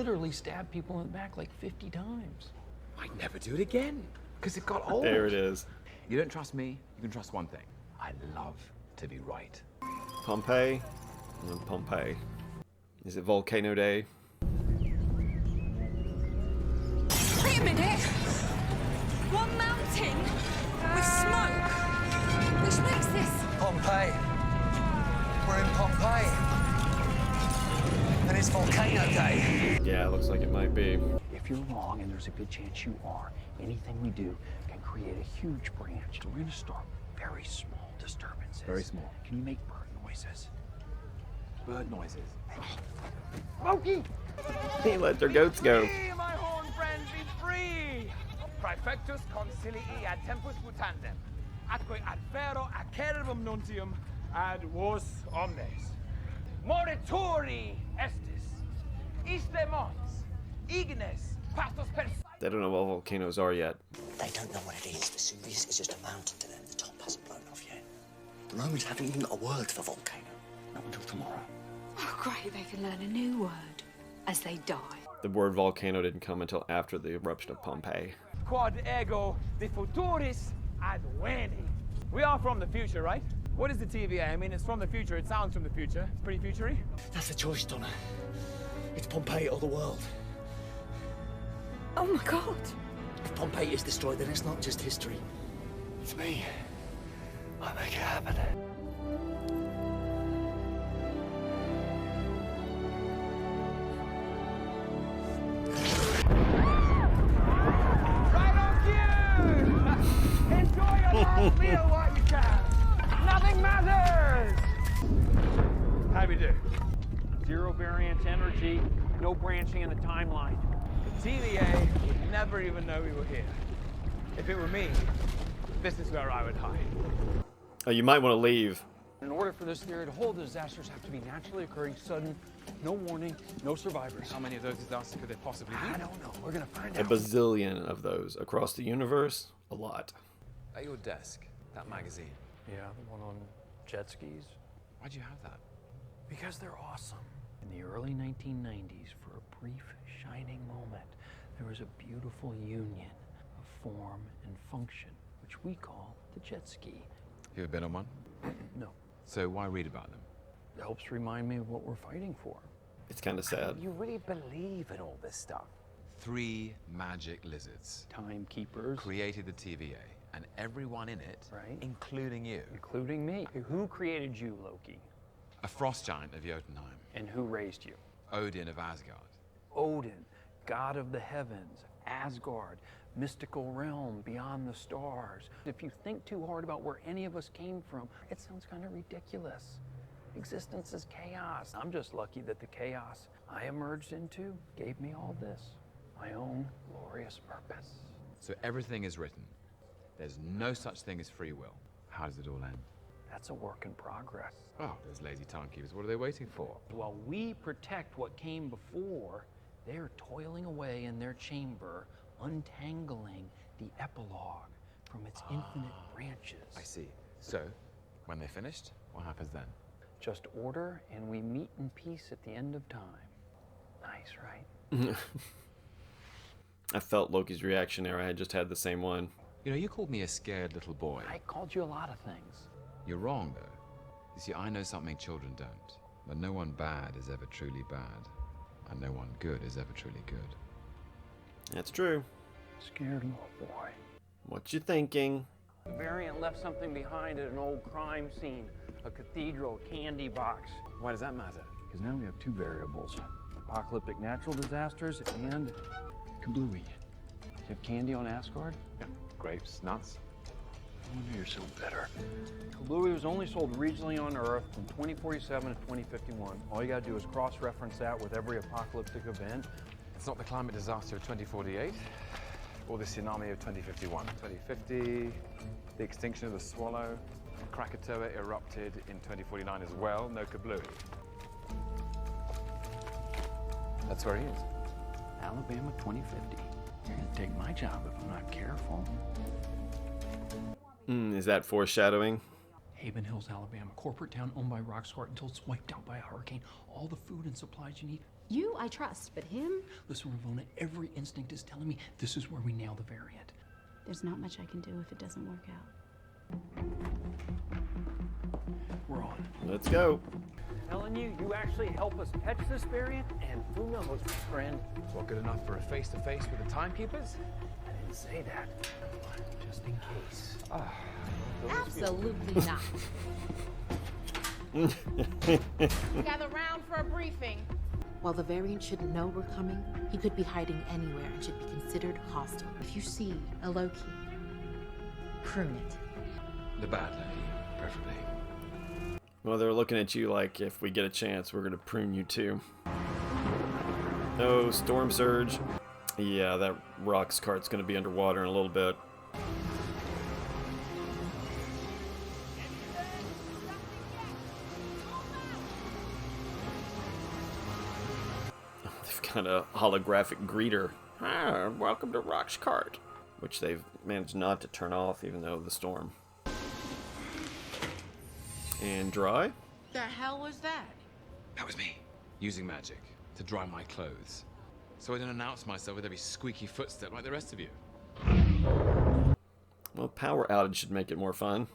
literally stabbed people in the back like 50 times. I'd never do it again, because it got old. There it is. You don't trust me, you can trust one thing. I love to be right. Pompeii. Pompeii. Is it Volcano Day? Wait a minute! One mountain with smoke! Which makes this... Pompeii. We're in Pompeii. And it's volcano day. Yeah, it looks like it might be. If you're wrong, and there's a good chance you are, anything we do can create a huge branch. So we're gonna start with very small disturbances. Very small. Can you make bird noises? Bird noises. Loki! They let their goats go. Free, my horn friends, be free! Praefectus consilii ad tempus mutandem, atque ad vero acerbum nuntium ad vos omnes. Morituri estis, iste mons, ignes, pastos per... They don't know what volcanoes are yet. They don't know what it is. Vesuvius is just a mountain to them. The top hasn't blown off yet. The Romans haven't even got a word for volcano. Not until tomorrow. Oh, great, they can learn a new word as they die. The word volcano didn't come until after the eruption of Pompeii. Quod ego de futuris ad veni. We are from the future, right? What is the TVA? I mean, it's from the future. It sounds from the future. It's pretty future-y. That's a choice, Donna. It's Pompeii or the world. Oh my God! If Pompeii is destroyed, then it's not just history. It's me. I make it happen. Right on cue! Enjoy your last meal while you can. Nothing matters! How do we do? Zero variance energy, no branching in the timeline. The TVA would never even know we were here. If it were me, this is where I would hide. Oh, you might want to leave. In order for this theory to hold, the disasters have to be naturally occurring, sudden, no warning, no survivors. How many of those disasters could there possibly be? I don't know. We're gonna find A out. bazillion of those across the universe. A lot. At your desk, that magazine. Yeah, the one on jet skis. Why'd you have that? Because they're awesome. In the early 1990s, for a brief, shining moment, there was a beautiful union of form and function, which we call the jet ski. You ever been on one? No, So why read about them? it helps remind me of what we're fighting for. It's kind of sad. You really believe in all this stuff? 3 magic lizards Timekeepers, created the TVA, and everyone in it, Right. including you, including me. Who created you, Loki? a frost giant of Jotunheim, And who raised you? Odin of Asgard. Odin, god of the heavens, Asgard, mystical realm beyond the stars. If you think too hard about where any of us came from, it sounds kind of ridiculous. Existence is chaos. I'm just lucky that the chaos I emerged into gave me all this, my own glorious purpose. So everything is written. There's no such thing as free will. How does it all end? That's a work in progress. Oh, those lazy timekeepers, what are they waiting for? While we protect what came before, they're toiling away in their chamber, untangling the epilogue from its infinite branches. I see. So, when they're finished, what happens then? Just order, and we meet in peace at the end of time. Nice, right? I felt Loki's reaction there. I had just had the same one. You know, you called me a scared little boy. I called you a lot of things. You're wrong, though. You see, I know something children don't. That no one bad is ever truly bad, and no one good is ever truly good. That's true. Scared little boy. What you thinking? The variant left something behind at an old crime scene. A cathedral, a candy box. Why does that matter? Because now we have 2 variables. Apocalyptic natural disasters and kablooey. You have candy on Asgard? Yeah. Grapes, nuts. No wonder you're so bitter. Kablooey was only sold regionally on Earth from 2047 to 2051. All you gotta do is cross-reference that with every apocalyptic event. It's not the climate disaster of 2048, or the tsunami of 2051. 2050, the extinction of the swallow. Krakatoa erupted in 2049 as well. No kablooey. That's where he is. Alabama 2050. You're gonna take my job if I'm not careful. Is that foreshadowing? Haven Hills, Alabama, corporate town owned by Roxxcart until it's wiped out by a hurricane. All the food and supplies you need You, I trust, but him? Listen, Ravona, every instinct is telling me this is where we nail the variant. There's not much I can do if it doesn't work out. We're on. Let's go. Telling you, you actually help us catch this variant, and who knows, friend? What, good enough for a face-to-face with the timekeepers? I didn't say that. Just in case. Absolutely not. Gather round for a briefing. While the variant shouldn't know we're coming, he could be hiding anywhere and should be considered hostile. If you see a Loki, prune it. The bad Loki, preferably. Well, they're looking at you like, if we get a chance, we're going to prune you too. Oh, storm surge. Yeah, that rocks cart's going to be underwater in a little bit. They've got a holographic greeter. Ah, welcome to Rock's cart, which they've managed not to turn off, even though the storm. And dry. The hell was that? That was me. Using magic to dry my clothes. So I don't announce myself with every squeaky footstep like the rest of you. Well, power outage should make it more fun.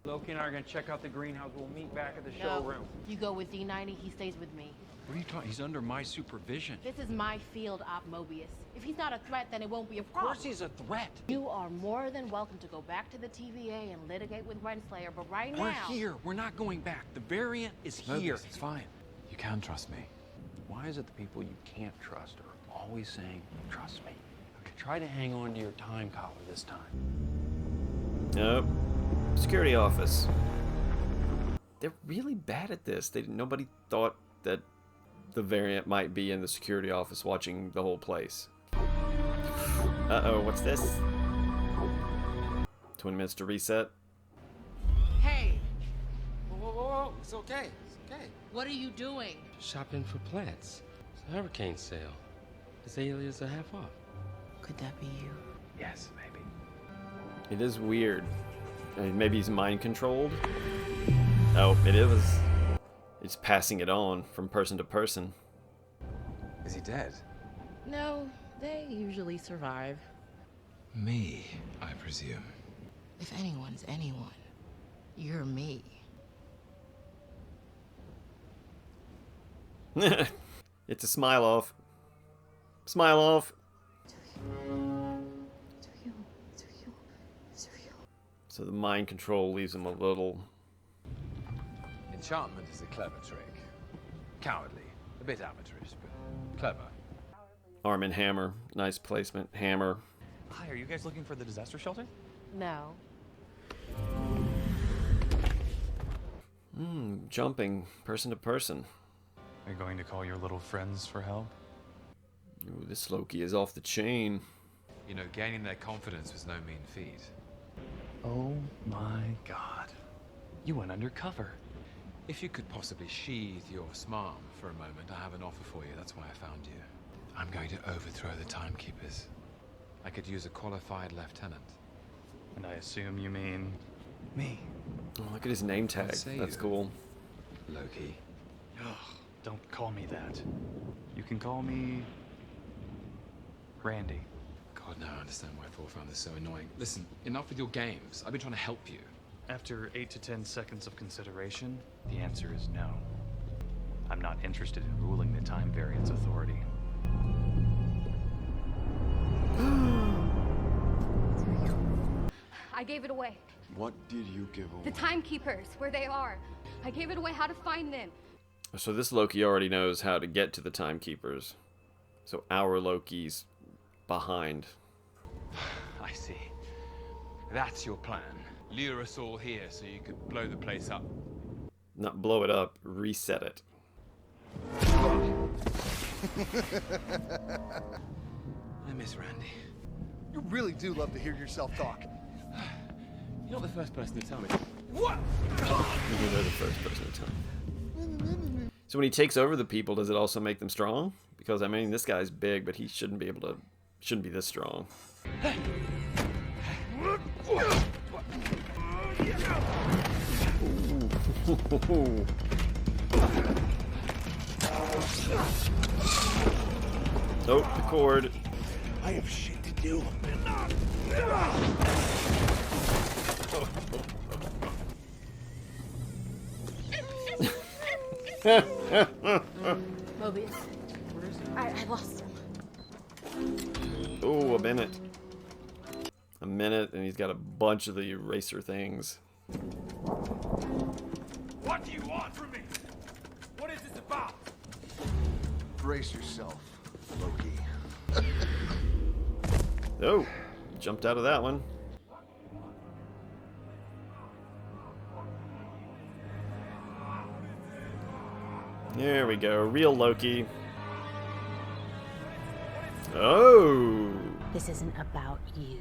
Loki and I are going to check out the greenhouse. We'll meet back at the showroom. You go with D90, he stays with me. What are you talking? He's under my supervision. This is my field, Op Mobius. If he's not a threat, then it won't be a Of problem. course he's a threat. You are more than welcome to go back to the TVA and litigate with Renslayer, but right We're now... here. We're not going back. The variant is here. Mobius, it's fine. You can trust me. Why is it the people you can't trust are always saying, trust me? Okay, try to hang on to your time collar this time. Nope. Security office. They're really bad at this. Nobody thought that the variant might be in the security office watching the whole place. Uh-oh, what's this? 20 minutes to reset. Hey, Whoa, it's okay, what are you doing? Shopping for plants. It's a hurricane sale. Azaleas are half off. Could that be you? Yes, maybe. It is weird. I mean, maybe he's mind controlled. Oh, it is. It's passing it on from person to person. Is he dead? No, they usually survive. Me, I presume. If anyone's anyone, you're me. It's a smile off. Smile off. So the mind control leaves him a little... Enchantment is a clever trick. Cowardly. A bit amateurish, but clever. Arm and hammer. Nice placement. Hammer. Hi, are you guys looking for the disaster shelter? No. Jumping person to person. Are you going to call your little friends for help? Ooh, this Loki is off the chain. You know, gaining their confidence was no mean feat. Oh my god. You went undercover. If you could possibly sheathe your smarm for a moment, I have an offer for you. That's why I found you. I'm going to overthrow the timekeepers. I could use a qualified lieutenant. And I assume you mean me. Oh, look at his name tag. That's cool. Loki. Ugh, don't call me that. You can call me Randy. God, now I understand why Thor found this so annoying. Listen, enough with your games. I've been trying to help you. After 8 to 10 seconds of consideration, the answer is no. I'm not interested in ruling the Time Variance Authority. I gave it away. What did you give away? The timekeepers, where they are. I gave it away, how to find them. So this Loki already knows how to get to the timekeepers. So our Loki's behind. I see. That's your plan. Lure us all here so you could blow the place up. Not blow it up, reset it. I miss Randy. You really do love to hear yourself talk. You're not the first person to tell me. What? You're the first person to tell me. So when he takes over the people, does it also make them strong? Because I mean, this guy's big, but he shouldn't be this strong. Oh, the cord. I have shit to do. Mobius. I lost him. Oh, a minute. A minute, and he's got a bunch of the eraser things. What do you want from me? What is this about? Brace yourself, Loki. Oh, jumped out of that one. There we go, real Loki. Oh! This isn't about you.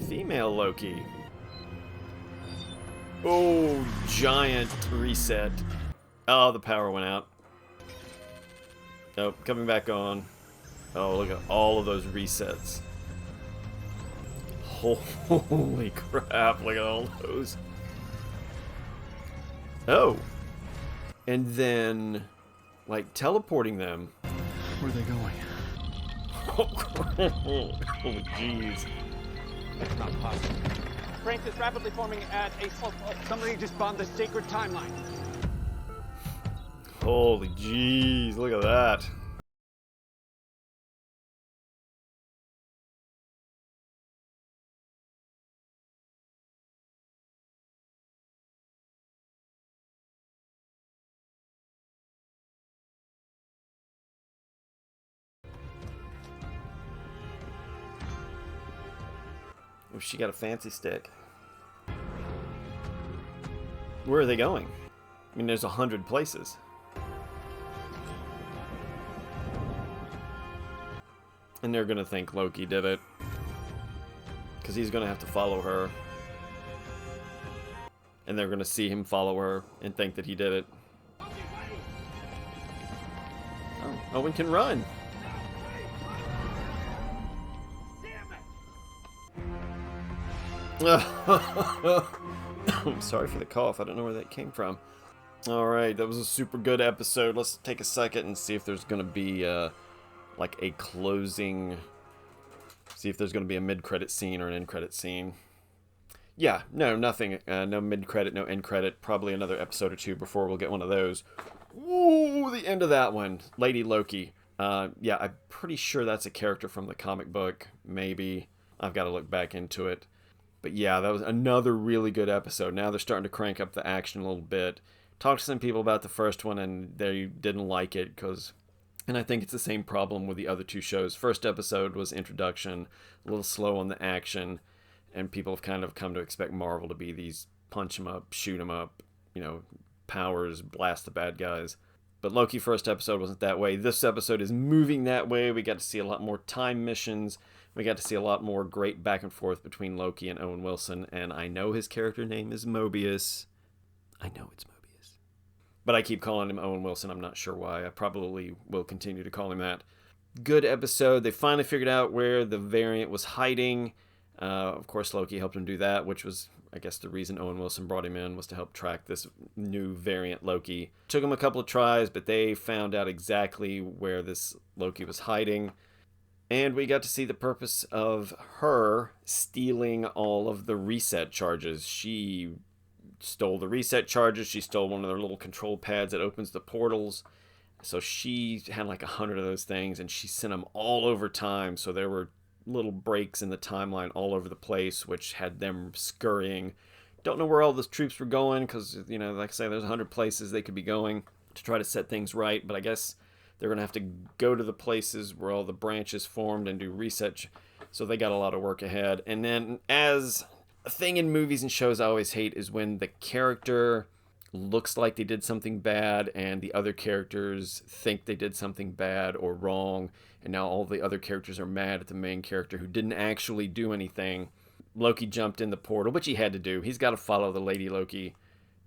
Female Loki. Oh, giant reset. Oh, the power went out. Oh, coming back on. Oh, look at all of those resets. Holy crap, look at all those. Oh. And then, like, teleporting them. Where are they going? Oh, jeez. That's not possible. Strength is rapidly forming at a... somebody just bombed the sacred timeline. Holy jeez, look at that. Oh, she got a fancy stick. Where are they going? I mean, there's 100 places. And they're gonna think Loki did it. Because he's gonna have to follow her. And they're gonna see him follow her and think that he did it. Oh, Owen can run. I'm sorry for the cough. I don't know where that came from. Alright, that was a super good episode. Let's take a second and see if there's going to be like a closing... See if there's going to be a mid-credit scene or an end-credit scene. Yeah, no, nothing. No mid-credit, no end-credit. Probably another episode or two before we'll get one of those. Ooh, the end of that one. Lady Loki. Yeah, I'm pretty sure that's a character from the comic book. Maybe. I've got to look back into it. But yeah, that was another really good episode. Now they're starting to crank up the action a little bit. Talked to some people about the first one, and they didn't like it because... And I think it's the same problem with the other two shows. First episode was introduction, a little slow on the action, and people have kind of come to expect Marvel to be these punch 'em up, shoot 'em up, you know, powers, blast the bad guys. But Loki first episode wasn't that way. This episode is moving that way. We got to see a lot more time missions. We got to see a lot more great back and forth between Loki and Owen Wilson, and I know his character name is Mobius. I know it's Mobius. But I keep calling him Owen Wilson. I'm not sure why. I probably will continue to call him that. Good episode. They finally figured out where the variant was hiding. Of course, Loki helped him do that, which was, I guess, the reason Owen Wilson brought him in, was to help track this new variant Loki. Took him a couple of tries, but they found out exactly where this Loki was hiding. And we got to see the purpose of her stealing all of the reset charges. She stole the reset charges. She stole one of their little control pads that opens the portals. So she had like 100 of those things, and she sent them all over time. So there were little breaks in the timeline all over the place, which had them scurrying. Don't know where all those troops were going, because, you know, like I say, there's 100 places they could be going to try to set things right. But I guess they're going to have to go to the places where all the branches formed and do research. So they got a lot of work ahead. And then, as a thing in movies and shows I always hate, is when the character looks like they did something bad and the other characters think they did something bad or wrong. And now all the other characters are mad at the main character who didn't actually do anything. Loki jumped in the portal, which he had to do. He's got to follow the Lady Loki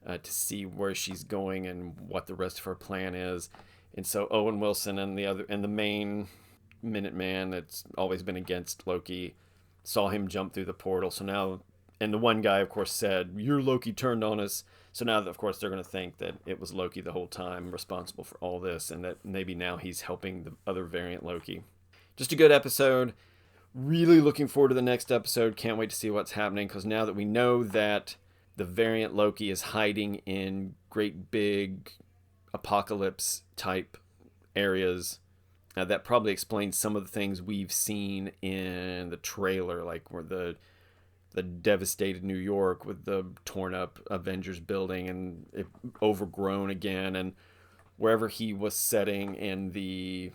to see where she's going and what the rest of her plan is. And so Owen Wilson and the main Minuteman that's always been against Loki saw him jump through the portal. So now, and the one guy, of course, said, "Your Loki turned on us." So now, of course, they're going to think that it was Loki the whole time responsible for all this, and that maybe now he's helping the other variant Loki. just a good episode. Really looking forward to the next episode. Can't wait to see what's happening, because now that we know that the variant Loki is hiding in great big apocalypse type areas, that probably explains some of the things we've seen in the trailer, like where the devastated New York with the torn up Avengers building and it overgrown again, and wherever he was setting and the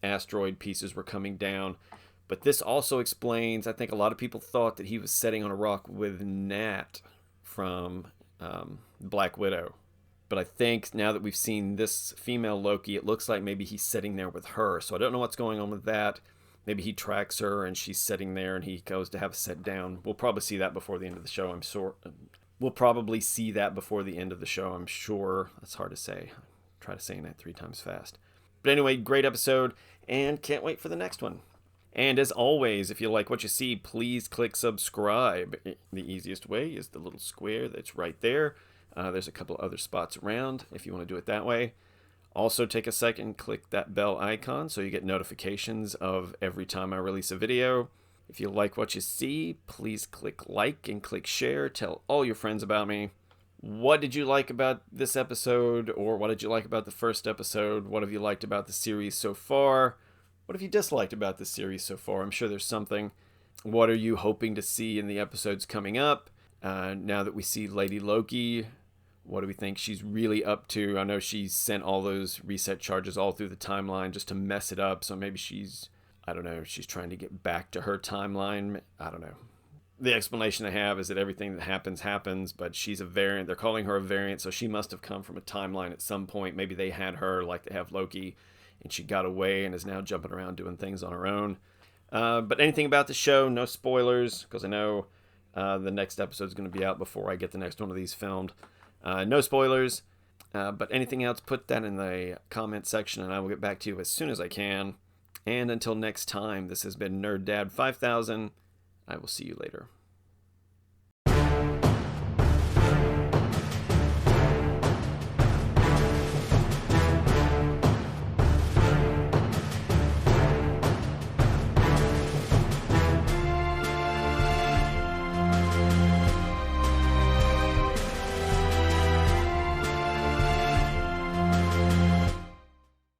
asteroid pieces were coming down. But this also explains, I think a lot of people thought that he was setting on a rock with Nat from Black Widow. But I think now that we've seen this female Loki, it looks like maybe he's sitting there with her. So I don't know what's going on with that. Maybe he tracks her and she's sitting there and he goes to have a sit down. We'll probably see that before the end of the show, I'm sure. We'll probably see that before the end of the show, I'm sure. That's hard to say. Try to say that 3 times fast. But anyway, great episode, and can't wait for the next one. And as always, if you like what you see, please click subscribe. The easiest way is the little square that's right there. There's a couple other spots around if you want to do it that way. Also, take a second, click that bell icon so you get notifications of every time I release a video. If you like what you see, please click like and click share. Tell all your friends about me. What did you like about this episode, or what did you like about the first episode? What have you liked about the series so far? What have you disliked about the series so far? I'm sure there's something. What are you hoping to see in the episodes coming up? Now that we see Lady Loki, what do we think she's really up to? I know she's sent all those reset charges all through the timeline just to mess it up. So maybe she's trying to get back to her timeline. I don't know. The explanation they have is that everything that happens, but she's a variant. They're calling her a variant, so she must have come from a timeline at some point. Maybe they had her like they have Loki, and she got away and is now jumping around doing things on her own. But anything about the show, no spoilers, because I know the next episode is going to be out before I get the next one of these filmed. No spoilers, but anything else, put that in the comment section, and I will get back to you as soon as I can. And until next time, this has been Nerd Dad 5000. I will see you later.